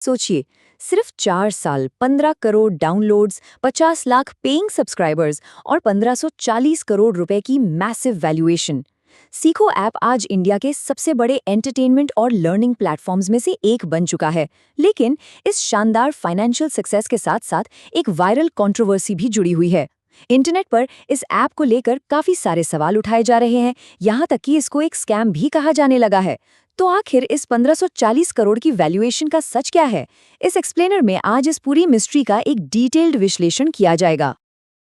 सोचिए, सिर्फ 4 साल, 15 crore downloads, 50 lakh paying subscribers और 1540 करोड़ रुपए की मैसिव वैल्यूएशन। सीखो ऐप आज इंडिया के सबसे बड़े एंटरटेनमेंट और लर्निंग प्लेटफॉर्म्स में से एक बन चुका है। लेकिन इस शानदार फाइनेंशियल सक्सेस के साथ साथ एक वायरल कंट्रोवर्सी भी जुड़ी हुई है। इंटरनेट पर इस ऐप को लेकर काफी सारे सवाल उठाए जा रहे हैं, यहाँ तक कि इसको एक स्कैम भी कहा जाने लगा है। तो आखिर इस 1540 करोड़ की वैल्यूएशन का सच क्या है? इस एक्सप्लेनर में आज इस पूरी मिस्ट्री का एक डिटेल्ड विश्लेषण किया जाएगा।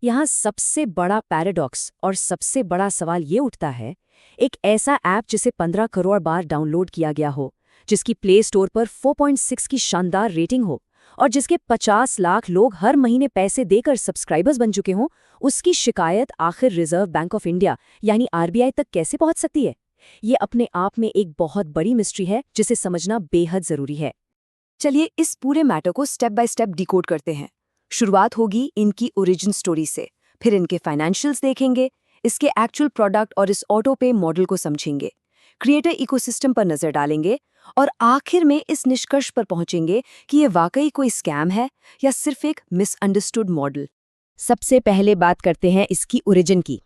यहाँ सबसे बड़ा पैराडॉक्स और सबसे बड़ा सवाल ये उठता है, एक ऐसा ऐप जिसे 15 करोड़ बार डाउनलोड किया गया हो, जिसकी प्ले स्टोर पर 4.6 की शानदार रेटिंग हो और जिसके 50 लाख लोग हर महीने पैसे देकर सब्सक्राइबर्स बन चुके हों, उसकी शिकायत आखिर रिजर्व बैंक ऑफ इंडिया यानी आरबीआई तक कैसे पहुंच सकती है? ये अपने आप में एक बहुत बड़ी मिस्ट्री है जिसे समझना बेहद जरूरी है। चलिए इस पूरे मैटर को स्टेप बाय स्टेप डिकोड करते हैं। शुरुआत होगी इनकी ओरिजिन स्टोरी से, फिर इनके फाइनेंशियल्स देखेंगे, इसके एक्चुअल प्रोडक्ट और इस ऑटो पे मॉडल को समझेंगे, क्रिएटर इकोसिस्टम पर नजर डालेंगे और आखिर में इस निष्कर्ष पर पहुंचेंगे कि ये वाकई कोई स्कैम है या सिर्फ एक मिसअंडरस्टूड मॉडल। सबसे पहले बात करते हैं इसकी ओरिजिन की।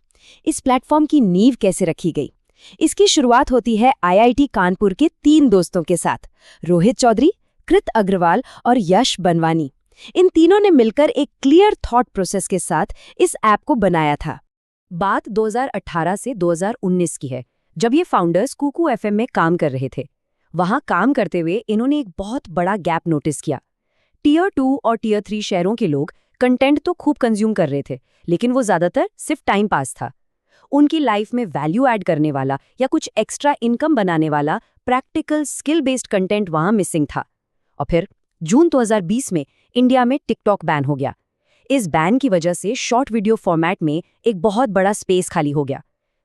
इस प्लेटफॉर्म की नींव कैसे रखी गई? इसकी शुरुआत होती है आईआईटी कानपुर के 3 दोस्तों के साथ, रोहित चौधरी, कृत अग्रवाल और यश बनवानी। इन तीनों ने मिलकर एक क्लियर थॉट प्रोसेस के साथ इस ऐप को बनाया था। बात 2018 से 2019 की है, जब ये फाउंडर्स कुकू एफएम में काम कर रहे थे। वहां काम करते हुए इन्होंने एक बहुत बड़ा गैप नोटिस किया। टियर 2 और टियर 3 शहरों के लोग कंटेंट तो खूब कंज्यूम कर रहे थे, लेकिन वो ज्यादातर सिर्फ टाइम पास था। उनकी लाइफ में वैल्यू ऐड करने वाला या कुछ एक्स्ट्रा इनकम बनाने वाला प्रैक्टिकल स्किल बेस्ड कंटेंट वहां मिसिंग था। और फिर जून 2020 में इंडिया में टिकटॉक बैन हो गया। इस बैन की वजह से शॉर्ट वीडियो फॉर्मेट में एक बहुत बड़ा स्पेस खाली हो गया।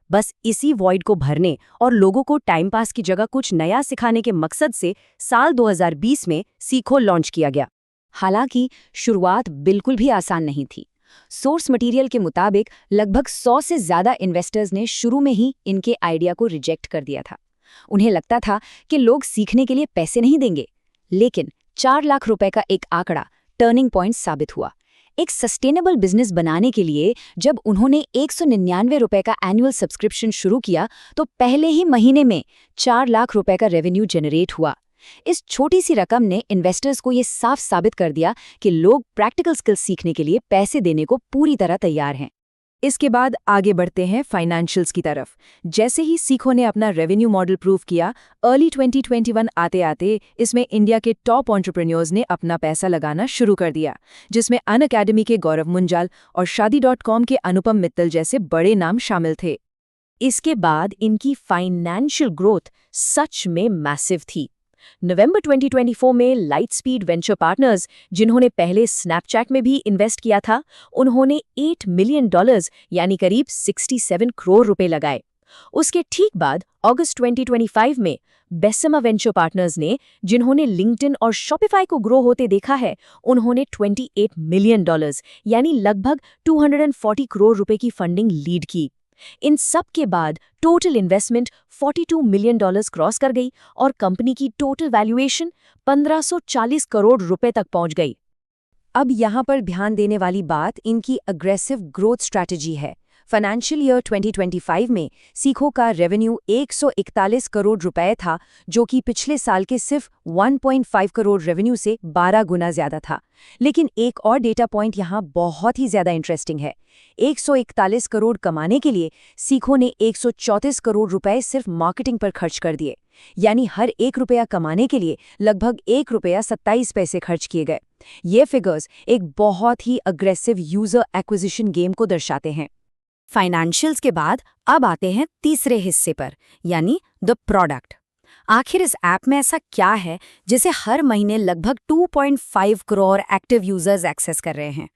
बस इसी वॉइड को भरने और लोगों को टाइम पास की जगह कुछ नया सिखाने के मकसद से साल 2020 में सीखो लॉन्च किया गया। हालांकि शुरुआत बिल्कुल भी आसान नहीं थी। सोर्स मटेरियल के मुताबिक लगभग 100 से ज्यादा इन्वेस्टर्स ने शुरू में ही इनके आइडिया को रिजेक्ट कर दिया था। उन्हें लगता था कि लोग सीखने के लिए पैसे नहीं देंगे। लेकिन 4 लाख रुपए का एक आंकड़ा टर्निंग पॉइंट साबित हुआ। एक सस्टेनेबल बिजनेस बनाने के लिए जब उन्होंने 199 रुपए का एनुअल सब्सक्रिप्शन शुरू किया, तो पहले ही महीने में 4 लाख रुपए का रेवेन्यू जनरेट हुआ। इस छोटी सी रकम ने इन्वेस्टर्स को ये साफ साबित कर दिया कि लोग प्रैक्टिकल स्किल्स सीखने के लिए पैसे देने को पूरी तरह तैयार हैं। इसके बाद आगे बढ़ते हैं फाइनेंशियल्स की तरफ। जैसे ही सीखो ने अपना रेवेन्यू मॉडल प्रूव किया, अर्ली 2021 आते आते इसमें इंडिया के टॉप एंटरप्रेन्योर्स ने अपना पैसा लगाना शुरू कर दिया, जिसमें अनअकैडमी के गौरव मुंजाल और शादी.com के अनुपम मित्तल जैसे बड़े नाम शामिल थे। इसके बाद इनकी फाइनेंशियल ग्रोथ सच में मैसिव थी। नवंबर 2024 में लाइटस्पीड वेंचर पार्टनर्स, जिन्होंने पहले स्नैपचैट में भी इन्वेस्ट किया था, उन्होंने $8 मिलियन यानी करीब 67 करोड़ रुपए लगाए। उसके ठीक बाद अगस्त 2025 में बेसमा वेंचर पार्टनर्स ने, जिन्होंने लिंक्डइन और शॉपिफाई को ग्रो होते देखा है, उन्होंने $28 मिलियन यानी लगभग 240 करोड़ रुपए की फंडिंग लीड की। इन सब के बाद टोटल इन्वेस्टमेंट $42 मिलियन क्रॉस कर गई और कंपनी की टोटल वैल्यूएशन 1540 करोड़ रुपए तक पहुंच गई। अब यहाँ पर ध्यान देने वाली बात इनकी अग्रेसिव ग्रोथ स्ट्रैटेजी है। फाइनेंशियल ईयर 2025 में सीखो का रेवेन्यू 141 करोड़ रुपए था, जो कि पिछले साल के सिर्फ 1.5 करोड़ रेवेन्यू से 12 गुना ज्यादा था। लेकिन एक और डेटा पॉइंट यहाँ बहुत ही ज्यादा इंटरेस्टिंग है। 141 करोड़ कमाने के लिए सीखो ने 134 करोड़ रुपए सिर्फ मार्केटिंग पर खर्च कर दिए, यानी हर 1 रुपया कमाने के लिए लगभग 1 रुपया 27 पैसे खर्च किए गए। ये फिगर्स एक बहुत ही अग्रेसिव यूजर एक्विजिशन गेम को दर्शाते हैं। फाइनेंशियल्स के बाद अब आते हैं तीसरे हिस्से पर, यानी द प्रोडक्ट। आखिर इस ऐप में ऐसा क्या है जिसे हर महीने लगभग 2.5 करोड़ एक्टिव यूजर्स एक्सेस कर रहे हैं?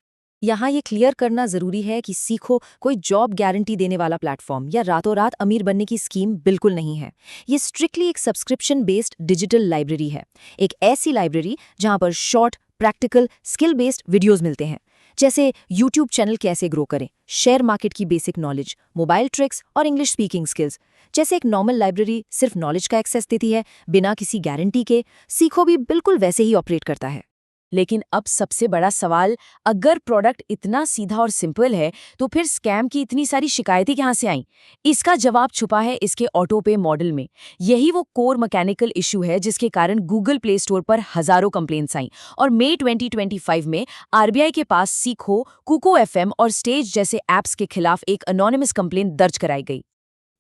यहाँ ये क्लियर करना जरूरी है कि सीखो कोई जॉब गारंटी देने वाला प्लेटफॉर्म या रातों रात अमीर बनने की स्कीम बिल्कुल नहीं है। ये स्ट्रिक्टली एक सब्सक्रिप्शन बेस्ड डिजिटल लाइब्रेरी है, एक ऐसी लाइब्रेरी जहाँ पर short, practical, skill based videos मिलते हैं, जैसे यूट्यूब चैनल कैसे ग्रो करें, शेयर मार्केट की बेसिक नॉलेज, मोबाइल ट्रिक्स और इंग्लिश स्पीकिंग स्किल्स, जैसे एक नॉर्मल लाइब्रेरी सिर्फ नॉलेज का एक्सेस देती है बिना किसी गारंटी के, सीखो भी बिल्कुल वैसे ही ऑपरेट करता है। लेकिन अब सबसे बड़ा सवाल, अगर प्रोडक्ट इतना सीधा और सिंपल है तो फिर स्कैम की इतनी सारी शिकायतें कहाँ से आईं? इसका जवाब छुपा है इसके ऑटो पे मॉडल में। यही वो कोर मैकेनिकल इशू है जिसके कारण गूगल प्ले स्टोर पर हजारों कंप्लेंट्स आईं और मई 2025 में आरबीआई के पास सीखो, कुको एफएम और स्टेज जैसे ऐप्स के खिलाफ एक अनोनिमस कंप्लेंट दर्ज कराई गई।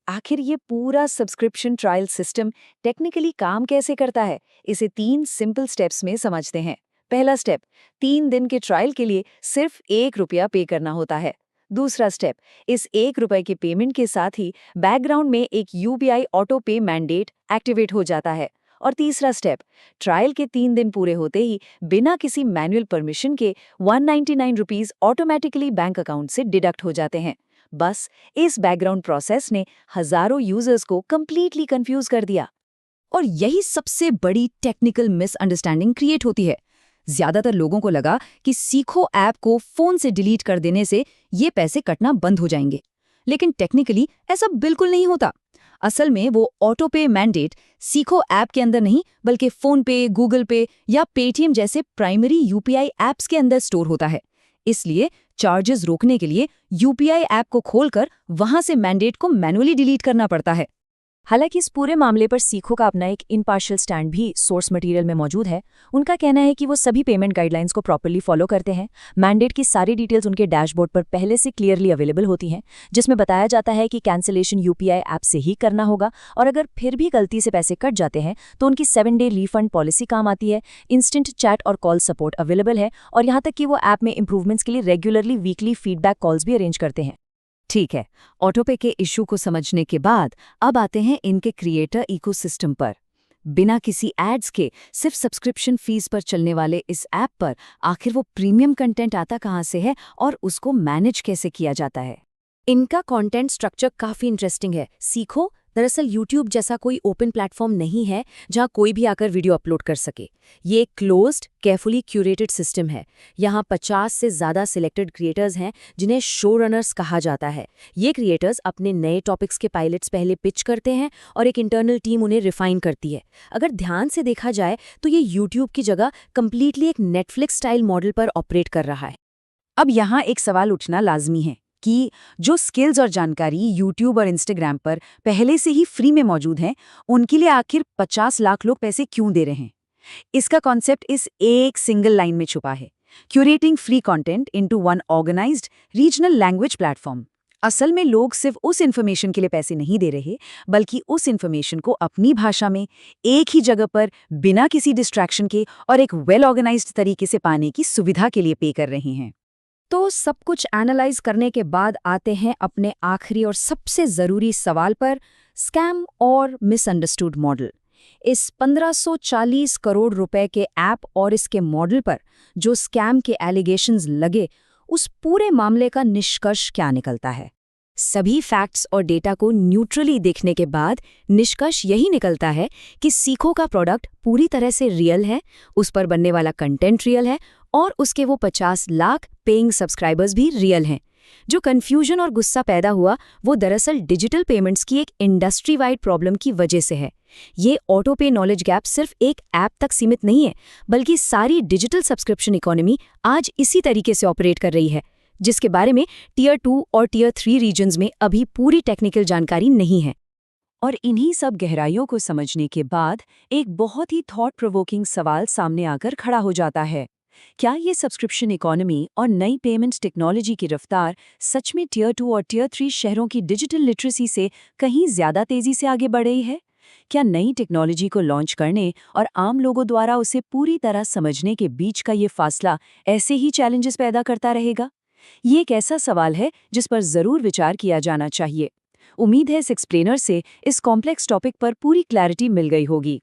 आखिर ये पूरा सब्सक्रिप्शन ट्रायल सिस्टम टेक्निकली काम कैसे करता है, इसे 3 सिंपल स्टेप्स में समझते हैं। पहला स्टेप, 3 दिन के ट्रायल के लिए सिर्फ ₹1 पे करना होता है। दूसरा स्टेप, इस ₹1 के पेमेंट के साथ ही बैकग्राउंड में एक यूपीआई ऑटो पे मैंडेट एक्टिवेट हो जाता है। और तीसरा स्टेप, ट्रायल के 3 दिन पूरे होते ही बिना किसी मैनुअल परमिशन के ₹199 ऑटोमेटिकली बैंक अकाउंट से डिडक्ट हो जाते हैं। बस इस बैकग्राउंड प्रोसेस ने हजारों यूजर्स को कंप्लीटली कंफ्यूज कर दिया। और यही सबसे बड़ी टेक्निकल मिसअंडरस्टैंडिंग क्रिएट होती है। ज्यादातर लोगों को लगा कि सीखो ऐप को फोन से डिलीट कर देने से ये पैसे कटना बंद हो जाएंगे, लेकिन टेक्निकली ऐसा बिल्कुल नहीं होता। असल में वो ऑटो पे मैंडेट सीखो ऐप के अंदर नहीं, बल्कि फोन पे, गूगल पे या पेटीएम जैसे प्राइमरी यूपीआई ऐप्स के अंदर स्टोर होता है। इसलिए चार्जेस रोकने के लिए यूपीआई ऐप को खोलकर वहां से मैंडेट को मैनुअली डिलीट करना पड़ता है। हालांकि इस पूरे मामले पर सीखो का अपना एक इम्पार्शियल स्टैंड भी सोर्स मटेरियल में मौजूद है। उनका कहना है कि वो सभी पेमेंट गाइडलाइंस को प्रॉपर्ली फॉलो करते हैं। मैंडेट की सारी डिटेल्स उनके डैशबोर्ड पर पहले से क्लियरली अवेलेबल होती हैं, जिसमें बताया जाता है कि कैंसिलेशन यूपीआई ऐप से ही करना होगा और अगर फिर भी गलती से पैसे कट जाते हैं तो उनकी 7-डे रिफंड पॉलिसी काम आती है। इंस्टेंट चैट और कॉल सपोर्ट अवेलेबल है और यहाँ तक कि वो ऐप में इंप्रूवमेंट्स के लिए रेगुलरली वीकली फीडबैक कॉल्स भी अरेंज करते हैं। ठीक है, ऑटोपे के इशू को समझने के बाद अब आते हैं इनके क्रिएटर इकोसिस्टम पर। बिना किसी एड्स के सिर्फ सब्सक्रिप्शन फीस पर चलने वाले इस ऐप पर आखिर वो प्रीमियम कंटेंट आता कहाँ से है और उसको मैनेज कैसे किया जाता है? इनका कंटेंट स्ट्रक्चर काफी इंटरेस्टिंग है। सीखो दरअसल YouTube जैसा कोई ओपन प्लेटफॉर्म नहीं है जहां कोई भी आकर वीडियो अपलोड कर सके। ये एक क्लोज्ड, केयरफुली क्यूरेटेड सिस्टम है। यहाँ 50 से ज़्यादा सिलेक्टेड क्रिएटर्स हैं जिन्हें शो रनर्स कहा जाता है। ये क्रिएटर्स अपने नए टॉपिक्स के पायलट्स पहले पिच करते हैं और एक इंटरनल टीम उन्हें रिफाइन करती है। अगर ध्यान से देखा जाए तो ये YouTube की जगह कंप्लीटली एक नेटफ्लिक्स स्टाइल मॉडल पर ऑपरेट कर रहा है। अब यहाँ एक सवाल उठना लाजमी है कि जो स्किल्स और जानकारी YouTube और Instagram पर पहले से ही फ्री में मौजूद हैं, उनके लिए आखिर 50 लाख लोग पैसे क्यों दे रहे हैं? इसका कॉन्सेप्ट इस एक सिंगल लाइन में छुपा है, curating free content into one organized regional language platform. असल में लोग सिर्फ उस इन्फॉर्मेशन के लिए पैसे नहीं दे रहे, बल्कि उस इन्फॉर्मेशन को अपनी भाषा में एक ही जगह पर बिना किसी डिस्ट्रैक्शन के और एक वेल ऑर्गेनाइज्ड तरीके से पाने की सुविधा के लिए पे कर रहे हैं। तो सब कुछ एनालाइज करने के बाद आते हैं अपने आखिरी और सबसे ज़रूरी सवाल पर, स्कैम और मिसअंडरस्टूड मॉडल। इस 1540 करोड़ रुपए के ऐप और इसके मॉडल पर जो स्कैम के एलिगेशंस लगे, उस पूरे मामले का निष्कर्ष क्या निकलता है? सभी फैक्ट्स और डेटा को न्यूट्रली देखने के बाद निष्कर्ष यही निकलता है कि सीखो का प्रोडक्ट पूरी तरह से रियल है, उस पर बनने वाला कंटेंट रियल है और उसके वो 50 लाख पेइंग सब्सक्राइबर्स भी रियल हैं। जो कन्फ्यूजन और गुस्सा पैदा हुआ वो दरअसल डिजिटल पेमेंट्स की एक इंडस्ट्री वाइड प्रॉब्लम की वजह से है। ये ऑटो पे नॉलेज गैप सिर्फ एक ऐप तक सीमित नहीं है, बल्कि सारी डिजिटल सब्सक्रिप्शन इकोनॉमी आज इसी तरीके से ऑपरेट कर रही है, जिसके बारे में टियर 2 और टियर 3 रीजन्स में अभी पूरी टेक्निकल जानकारी नहीं है। और इन्हीं सब गहराइयों को समझने के बाद एक बहुत ही थॉट प्रोवोकिंग सवाल सामने आकर खड़ा हो जाता है। क्या ये सब्सक्रिप्शन इकोनॉमी और नई पेमेंट टेक्नोलॉजी की रफ्तार सच में टियर 2 और टियर 3 शहरों की डिजिटल लिटरेसी से कहीं ज्यादा तेजी से आगे बढ़ रही है? क्या नई टेक्नोलॉजी को लॉन्च करने और आम लोगों द्वारा उसे पूरी तरह समझने के बीच का ये फासला ऐसे ही चैलेंजेस पैदा करता रहेगा? ये एक ऐसा सवाल है जिस पर जरूर विचार किया जाना चाहिए। उम्मीद है इस एक्सप्लेनर से इस कॉम्प्लेक्स टॉपिक पर पूरी क्लैरिटी मिल गई होगी।